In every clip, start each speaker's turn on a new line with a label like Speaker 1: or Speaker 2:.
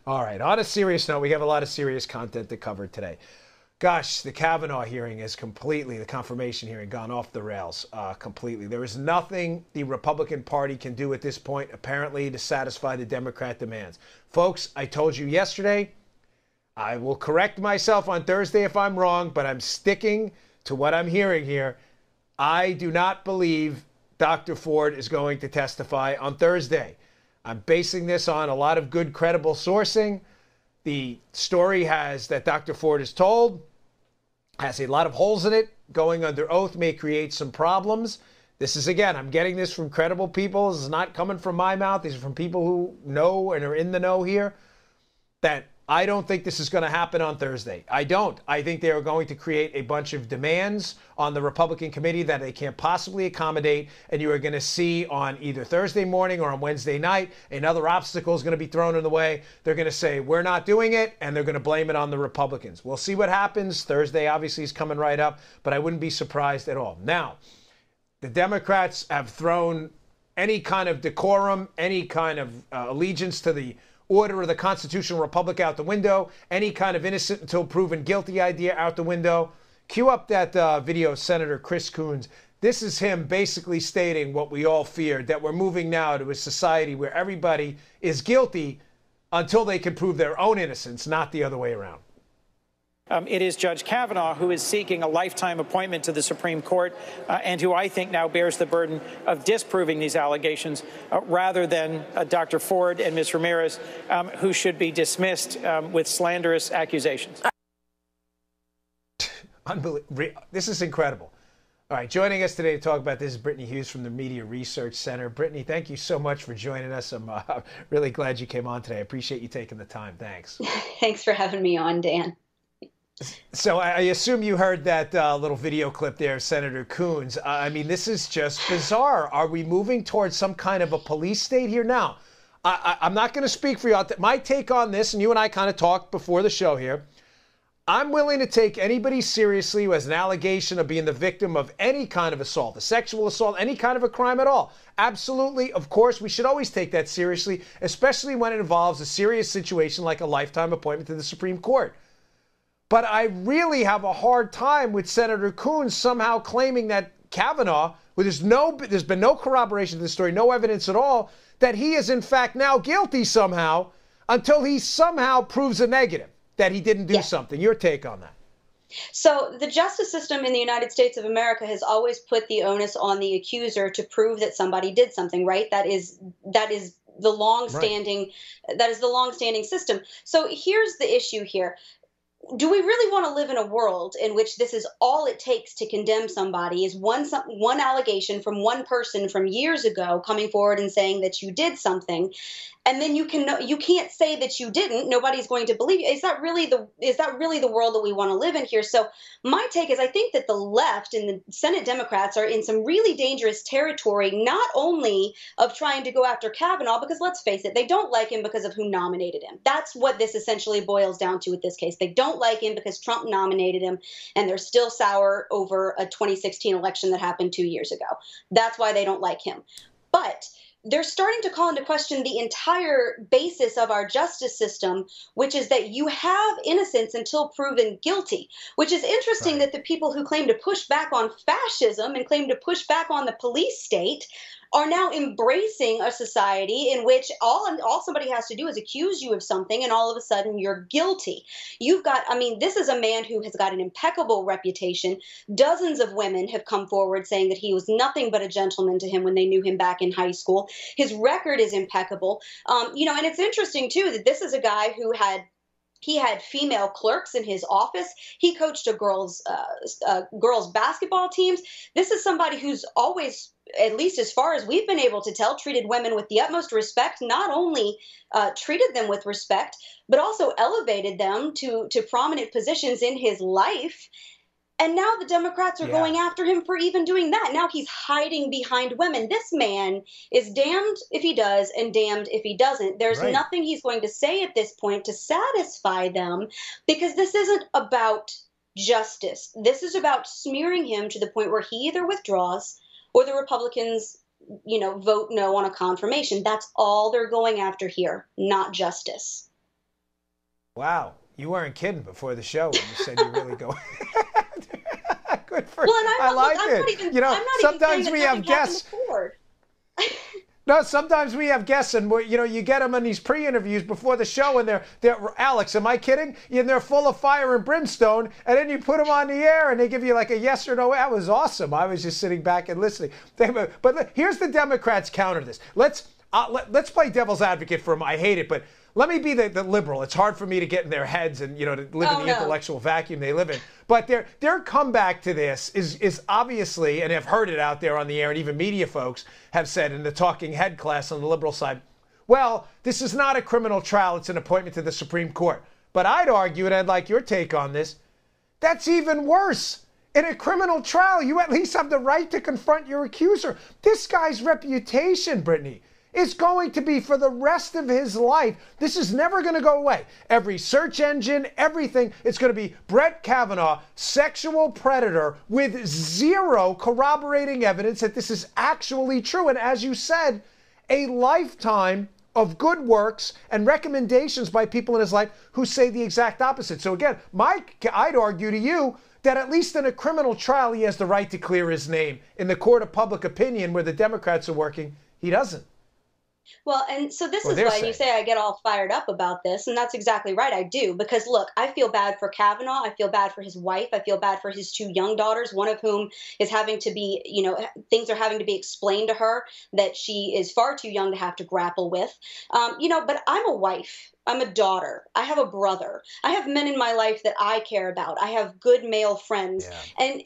Speaker 1: All right. On a serious note, we have a lot of serious content to cover today. Gosh, the Kavanaugh hearing is completely, the confirmation hearing, gone off the rails completely. There is nothing the Republican Party can do at this point, apparently, to satisfy the Democrat demands. Folks, I told you yesterday, I will correct myself on Thursday if I'm wrong, but I'm sticking to what I'm hearing here. I do not believe Dr. Ford is going to testify on Thursday. I'm basing this on a lot of good, credible sourcing. The story that Dr. Ford is told has a lot of holes in it. Going under oath may create some problems. This is, again, I'm getting this from credible people. This is not coming from my mouth. These are from people who know and are in the know here. That I don't think this is going to happen on Thursday. I don't. I think they are going to create a bunch of demands on the Republican committee that they can't possibly accommodate. And you are going to see on either Thursday morning or on Wednesday night, another obstacle is going to be thrown in the way. They're going to say, we're not doing it. And they're going to blame it on the Republicans. We'll see what happens. Thursday obviously is coming right up, but I wouldn't be surprised at all. Now, the Democrats have thrown any kind of decorum, any kind of allegiance to the order of the constitutional republic out the window, any kind of innocent until proven guilty idea out the window. Cue up that video of Senator Chris Coons. This is him basically stating what we all feared, that we're moving now to a society where everybody is guilty until they can prove their own innocence, not the other way around.
Speaker 2: It is Judge Kavanaugh who is seeking a lifetime appointment to the Supreme Court and who I think now bears the burden of disproving these allegations rather than Dr. Ford and Ms. Ramirez, who should be dismissed with slanderous accusations.
Speaker 1: Unbelievable. This is incredible. All right, joining us today to talk about this is Brittany Hughes from the Media Research Center. Brittany, thank you so much for joining us. I'm really glad you came on today. I appreciate you taking the time. Thanks.
Speaker 3: Thanks for having me on, Dan.
Speaker 1: So I assume you heard that little video clip there, Senator Coons. I mean, this is just bizarre. Are we moving towards some kind of a police state here now? I'm not going to speak for you. My take on this, and you and I kind of talked before the show here, I'm willing to take anybody seriously who has an allegation of being the victim of any kind of assault, a sexual assault, any kind of a crime at all. Absolutely, of course, we should always take that seriously, especially when it involves a serious situation like a lifetime appointment to the Supreme Court. But I really have a hard time with Senator Coons somehow claiming that Kavanaugh, there's been no corroboration to the story, no evidence at all, that he is in fact now guilty somehow until he somehow proves a negative, that he didn't do something. Your take on that?
Speaker 3: So the justice system in the United States of America has always put the onus on the accuser to prove that somebody did something, right? That is the long-standing, that is the long-standing system. So here's the issue here. Do we really want to live in a world in which this is all it takes to condemn somebody is one allegation from one person from years ago coming forward and saying that you did something, and then you can't say that you didn't? Nobody's going to believe you. Is that really the world that we want to live in here? So my take is I think that the left and the Senate Democrats are in some really dangerous territory, not only of trying to go after Kavanaugh, because let's face it, they don't like him because of who nominated him. That's what this essentially boils down to with this case. They don't like him because Trump nominated him, and they're still sour over a 2016 election that happened 2 years ago. That's why they don't like him. But they're starting to call into question the entire basis of our justice system, which is that you have innocence until proven guilty, which is interesting that the people who claim to push back on fascism and claim to push back on the police state are now embracing a society in which all somebody has to do is accuse you of something and all of a sudden you're guilty. This is a man who has got an impeccable reputation. Dozens of women have come forward saying that he was nothing but a gentleman to him when they knew him back in high school. His record is impeccable. And it's interesting too that this is a guy who had female clerks in his office. He coached a girls basketball teams. This is somebody who's always, at least as far as we've been able to tell, treated women with the utmost respect, not only treated them with respect, but also elevated them to prominent positions in his life. And now the Democrats are going after him for even doing that. Now he's hiding behind women. This man is damned if he does and damned if he doesn't. There's nothing he's going to say at this point to satisfy them, because this isn't about justice. This is about smearing him to the point where he either withdraws or the Republicans, vote no on a confirmation. That's all they're going after here, not justice.
Speaker 1: Wow. You weren't kidding before the show when you said you really go. Good for
Speaker 3: well, and
Speaker 1: I like
Speaker 3: I'm
Speaker 1: it.
Speaker 3: Not even,
Speaker 1: you know,
Speaker 3: I'm not
Speaker 1: sometimes
Speaker 3: even
Speaker 1: we
Speaker 3: that
Speaker 1: have guests. No, sometimes we have guests, and you get them in these pre-interviews before the show, and they're Alex, am I kidding? And they're full of fire and brimstone, and then you put them on the air, and they give you like a yes or no. That was awesome. I was just sitting back and listening. But here's the Democrats' counter to this. Let's play devil's advocate for them. I hate it, but let me be the liberal. It's hard for me to get in their heads and to live in the intellectual vacuum they live in. But their comeback to this is obviously, and I've heard it out there on the air, and even media folks have said in the talking head class on the liberal side, well, this is not a criminal trial. It's an appointment to the Supreme Court. But I'd argue, and I'd like your take on this, that's even worse. In a criminal trial, you at least have the right to confront your accuser. This guy's reputation, Brittany, is going to be for the rest of his life. This is never going to go away. Every search engine, everything, it's going to be Brett Kavanaugh, sexual predator, with zero corroborating evidence that this is actually true. And as you said, a lifetime of good works and recommendations by people in his life who say the exact opposite. So again, Mike, I'd argue to you that at least in a criminal trial, he has the right to clear his name. In the court of public opinion, where the Democrats are working, he doesn't.
Speaker 3: Well, and so this is why you say I get all fired up about this, and that's exactly right. I do, because look, I feel bad for Kavanaugh. I feel bad for his wife. I feel bad for his two young daughters, one of whom is having to be, things are having to be explained to her that she is far too young to have to grapple with. But I'm a wife. I'm a daughter. I have a brother. I have men in my life that I care about. I have good male friends. Yeah. And,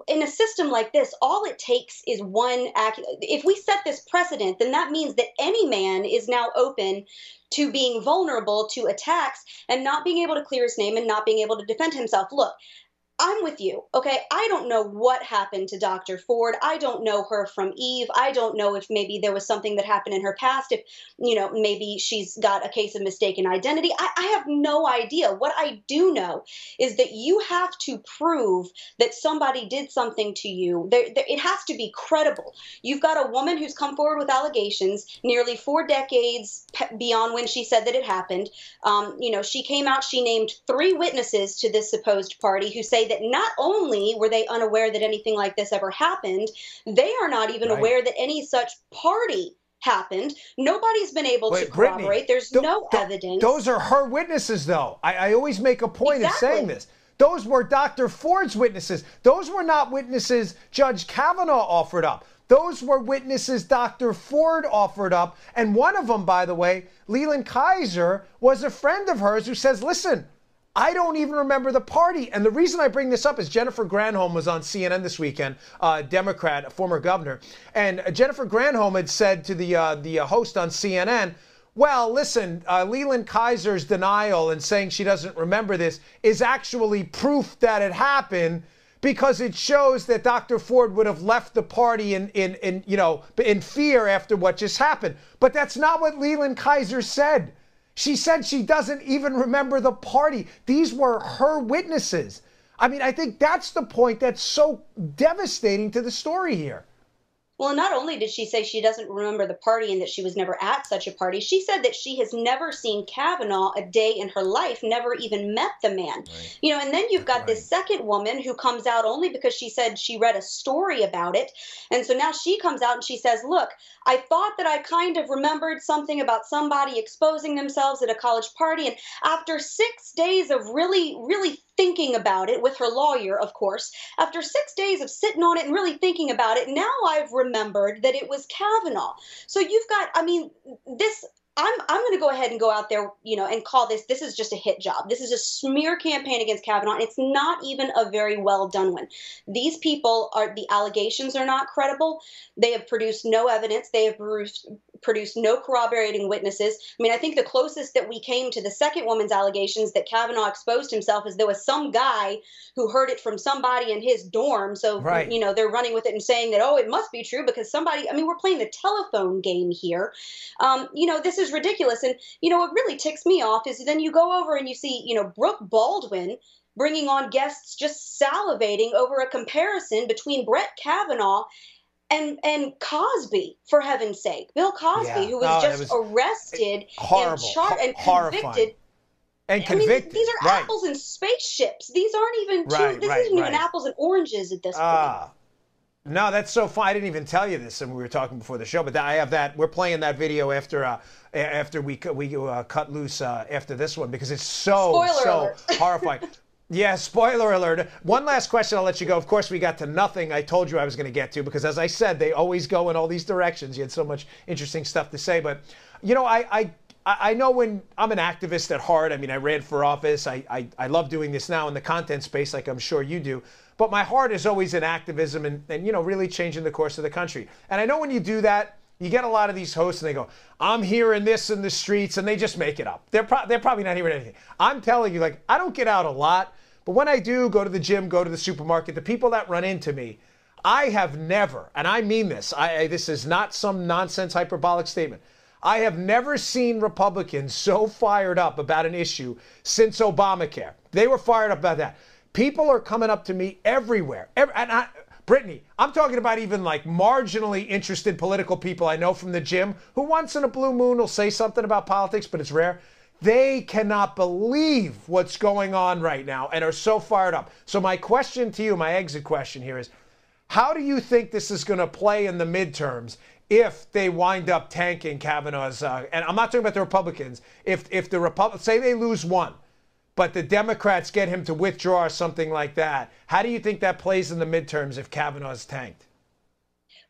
Speaker 3: in a system like this, all it takes is one act. If we set this precedent, then that means that any man is now open to being vulnerable to attacks and not being able to clear his name and not being able to defend himself. Look, I'm with you, okay? I don't know what happened to Dr. Ford. I don't know her from Eve. I don't know if maybe there was something that happened in her past, if, maybe she's got a case of mistaken identity. I have no idea. What I do know is that you have to prove that somebody did something to you. It has to be credible. You've got a woman who's come forward with allegations nearly 4 decades beyond when she said that it happened. She came out, she named 3 witnesses to this supposed party who say that not only were they unaware that anything like this ever happened, they are not even aware that any such party happened. Nobody's been able to corroborate. Brittany, there's no evidence.
Speaker 1: Those are her witnesses, though. I always make a point of saying this. Those were Dr. Ford's witnesses. Those were not witnesses Judge Kavanaugh offered up. Those were witnesses Dr. Ford offered up. And one of them, by the way, Leland Kaiser, was a friend of hers who says, listen, I don't even remember the party. And the reason I bring this up is Jennifer Granholm was on CNN this weekend, Democrat, a former governor. And Jennifer Granholm had said to the host on CNN, well, listen, Leland Kaiser's denial and saying she doesn't remember this is actually proof that it happened, because it shows that Dr. Ford would have left the party in fear after what just happened. But that's not what Leland Kaiser said. She said she doesn't even remember the party. These were her witnesses. I mean, I think that's the point that's so devastating to the story here.
Speaker 3: Well, not only did she say she doesn't remember the party and that she was never at such a party, she said that she has never seen Kavanaugh a day in her life, never even met the man. Right. And then you've got this second woman who comes out only because she said she read a story about it. And so now she comes out and she says, look, I thought that I kind of remembered something about somebody exposing themselves at a college party. And after 6 days of really, really thinking about it with her lawyer, of course, after 6 days of sitting on it and really thinking about it, now I've remembered that it was Kavanaugh. So you've got, this, I'm going to go ahead and go out there, and call this is just a hit job. This is a smear campaign against Kavanaugh, and it's not even a very well done one. These people the allegations are not credible. They have produced no evidence. They have produced no corroborating witnesses. I think the closest that we came to the second woman's allegations that Kavanaugh exposed himself is there was some guy who heard it from somebody in his dorm. So, they're running with it and saying that, oh, it must be true because somebody, we're playing the telephone game here. This is ridiculous. And, what really ticks me off is then you go over and you see, Brooke Baldwin bringing on guests just salivating over a comparison between Brett Kavanaugh and Cosby, for heaven's sake. Bill Cosby, who was arrested
Speaker 1: horrible,
Speaker 3: and convicted.
Speaker 1: and convicted.
Speaker 3: These are apples and spaceships. These aren't even this isn't even apples and oranges at this point.
Speaker 1: No, that's so fun. I didn't even tell you this, and we were talking before the show. But I have that. We're playing that video after we cut loose after this one because it's so horrifying. Yeah, spoiler alert. One last question, I'll let you go. Of course, we got to nothing I told you I was going to get to because, as I said, they always go in all these directions. You had so much interesting stuff to say. But, you know, I know when I'm an activist at heart. I mean, I ran for office. I love doing this now in the content space like I'm sure you do. But my heart is always in activism and, you know, really changing the course of the country. And I know when you do that, you get a lot of these hosts and they go, I'm hearing this in the streets, and they just make it up. They're probably not hearing anything. I'm telling you, like, I don't get out a lot, but when I do go to the gym, go to the supermarket, the people that run into me, I have never, and I mean this, this is not some nonsense hyperbolic statement, I have never seen Republicans so fired up about an issue since Obamacare. They were fired up about that. People are coming up to me everywhere. Brittany, I'm talking about even like marginally interested political people I know from the gym who once in a blue moon will say something about politics, but it's rare. They cannot believe what's going on right now and are so fired up. So my question to you, my exit question here is, how do you think this is going to play in the midterms if they wind up tanking Kavanaugh's, and I'm not talking about the Republicans, if the Republicans, say they lose one, but the Democrats get him to withdraw or something like that. How do you think that plays in the midterms if Kavanaugh's tanked?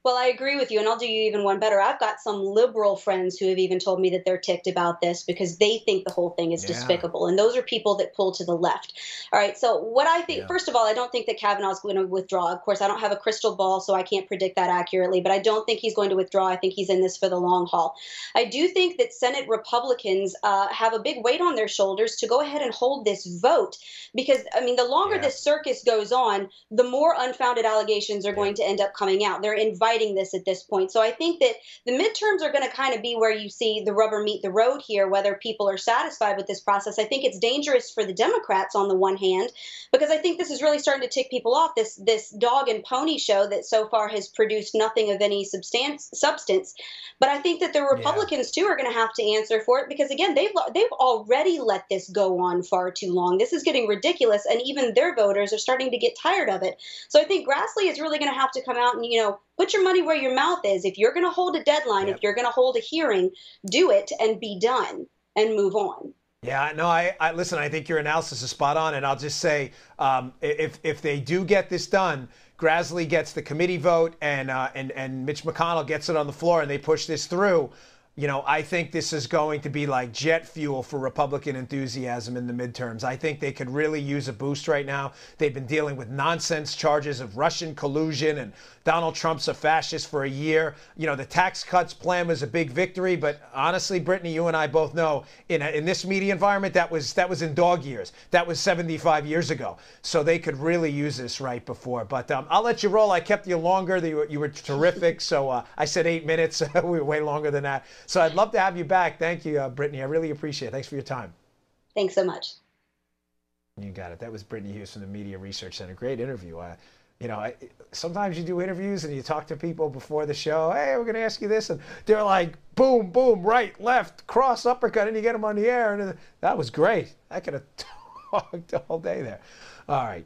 Speaker 3: Well, I agree with you, and I'll do you even one better. I've got some liberal friends who have even told me that they're ticked about this because they think the whole thing is despicable, and those are people that pull to the left. All right, so what I think, first of all, I don't think that Kavanaugh's going to withdraw. Of course, I don't have a crystal ball, so I can't predict that accurately, but I don't think he's going to withdraw. I think he's in this for the long haul. I do think that Senate Republicans have a big weight on their shoulders to go ahead and hold this vote because, I mean, the longer this circus goes on, the more unfounded allegations are going to end up coming out. They're inviting this at this point. So I think that the midterms are going to kind of be where you see the rubber meet the road here, whether people are satisfied with this process. I think it's dangerous for the Democrats on the one hand, because I think this is really starting to tick people off, this dog and pony show that so far has produced nothing of any substance. But I think that the Republicans too are going to have to answer for it because, again, they've already let this go on far too long. This is getting ridiculous, and even their voters are starting to get tired of it. So I think Grassley is really going to have to come out and, you know, put your money where your mouth is. If you're going to hold a deadline, if you're going to hold a hearing, do it and be done and move on.
Speaker 1: Yeah, no, I listen, I think your analysis is spot on. And I'll just say, if they do get this done, Grassley gets the committee vote and Mitch McConnell gets it on the floor and they push this through. You know, I think this is going to be like jet fuel for Republican enthusiasm in the midterms. I think they could really use a boost right now. They've been dealing with nonsense charges of Russian collusion and Donald Trump's a fascist for a year. You know, the tax cuts plan was a big victory, but honestly, Brittany, you and I both know in this media environment, that was in dog years. That was 75 years ago. So they could really use this right before. But I'll let you roll. I kept you longer. You were terrific. So I said 8 minutes. We were way longer than that. So I'd love to have you back. Thank you, Brittany. I really appreciate it. Thanks for your time.
Speaker 3: Thanks so much.
Speaker 1: You got it. That was Brittany Hughes from the Media Research Center. Great interview. You know, sometimes you do interviews and you talk to people before the show. Hey, we're going to ask you this. And they're like, boom, boom, right, left, cross, uppercut, and you get them on the air. And that was great. I could have talked all day there. All right.